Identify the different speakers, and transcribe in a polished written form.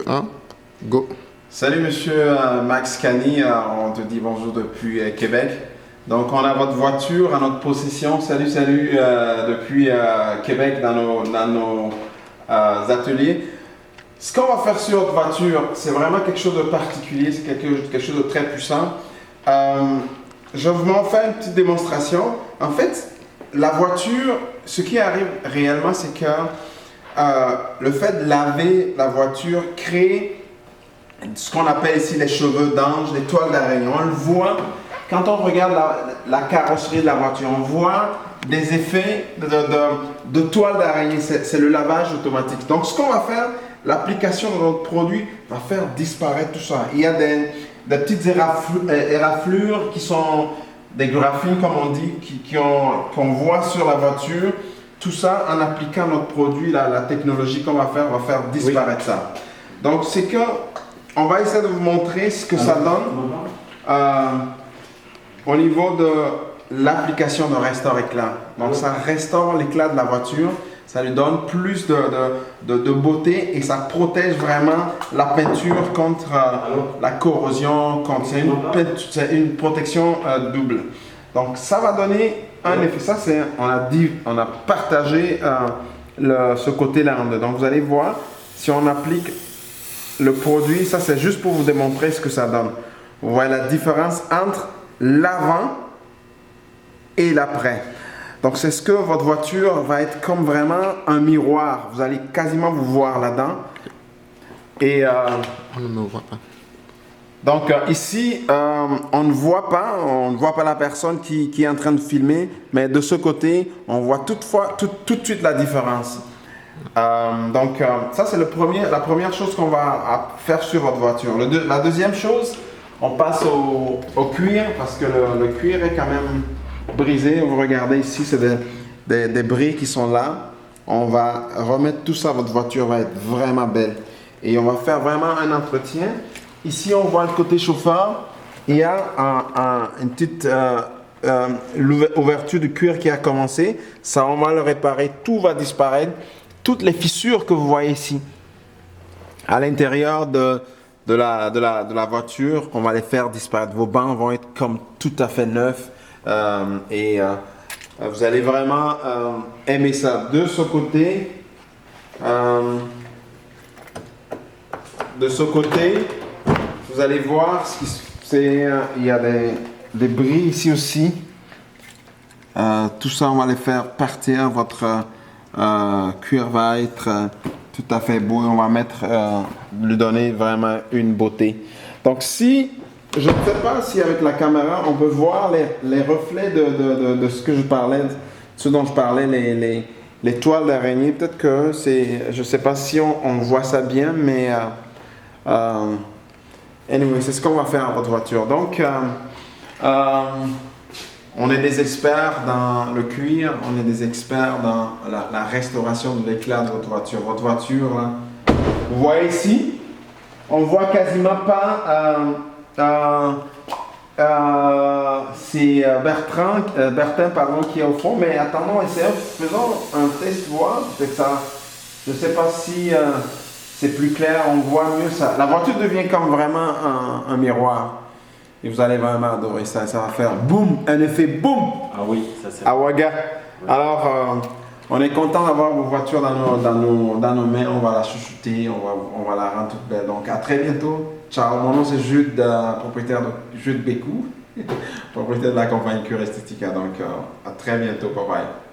Speaker 1: 1, go.
Speaker 2: Salut monsieur Max Cani, on te dit bonjour depuis Québec. Donc on a votre voiture à notre possession. Salut depuis Québec dans nos ateliers. Ce qu'on va faire sur votre voiture, c'est vraiment quelque chose de particulier, c'est quelque chose de très puissant. Je vais vous faire une petite démonstration. En fait, la voiture, ce qui arrive réellement, c'est que le fait de laver la voiture crée ce qu'on appelle ici les cheveux d'ange, les toiles d'araignée. On le voit quand on regarde la carrosserie de la voiture, on voit des effets de toiles d'araignée. C'est le lavage automatique. Donc ce qu'on va faire, l'application de notre produit va faire disparaître tout ça. Il y a des petites éraflures qui sont des graphines, comme on dit, qu'on voit sur la voiture. Tout ça, en appliquant notre produit, la technologie qu'on va faire disparaître ça. Donc, c'est que on va essayer de vous montrer ce que ça donne au niveau de l'application de Restore Éclat. Donc, ça restaure l'éclat de la voiture. Ça lui donne plus de beauté et ça protège vraiment la peinture contre la corrosion. C'est une protection double. Donc, ça va donner un effet. Ça, on a partagé ce côté-là. Donc, vous allez voir, si on applique le produit, ça c'est juste pour vous démontrer ce que ça donne. Vous voyez la différence entre l'avant et l'après. Donc, c'est ce que votre voiture va être comme vraiment un miroir. Vous allez quasiment vous voir là-dedans. Et
Speaker 1: On ne me voit pas.
Speaker 2: donc ici, on ne voit pas la personne qui est en train de filmer, mais de ce côté, on voit tout de suite la différence. Ça c'est la première chose qu'on va faire sur votre voiture. La deuxième chose, on passe au cuir parce que le cuir est quand même brisé. Vous regardez ici, c'est des bris qui sont là. On va remettre tout ça, votre voiture va être vraiment belle. Et on va faire vraiment un entretien. Ici, on voit le côté chauffeur. Il y a une petite ouverture du cuir qui a commencé. Ça, on va le réparer. Tout va disparaître. Toutes les fissures que vous voyez ici, à l'intérieur de la voiture, on va les faire disparaître. Vos bancs vont être comme tout à fait neufs. Vous allez vraiment aimer ça. De ce côté, vous allez voir, il y a des bris ici aussi. Tout ça, on va les faire partir. Votre cuir va être tout à fait beau. On va lui donner vraiment une beauté. Donc, je ne sais pas si avec la caméra, on peut voir les reflets de ce dont je parlais, les toiles d'araignée. Peut-être que je ne sais pas si on voit ça bien, mais anyway, c'est ce qu'on va faire à votre voiture. Donc, on est des experts dans le cuir, on est des experts dans la restauration de l'éclat de votre voiture. Votre voiture, là, vous voyez ici, on voit quasiment pas. C'est Bertin qui est au fond, mais attendons, faisons un test voir. Je ne sais pas si c'est plus clair, on voit mieux ça. La voiture devient comme vraiment un miroir. Et vous allez vraiment adorer ça. Ça va faire boum, un effet boum.
Speaker 3: Ah oui, ça c'est.
Speaker 2: Awaga. Alors, on est content d'avoir vos voitures dans nos mains. On va la chouchouter, on va la rendre toute belle. Donc, à très bientôt. Ciao. Mon nom c'est Jude, propriétaire de Jude Bécou, propriétaire de la compagnie Cure Estetica. Donc, à très bientôt. Bye bye.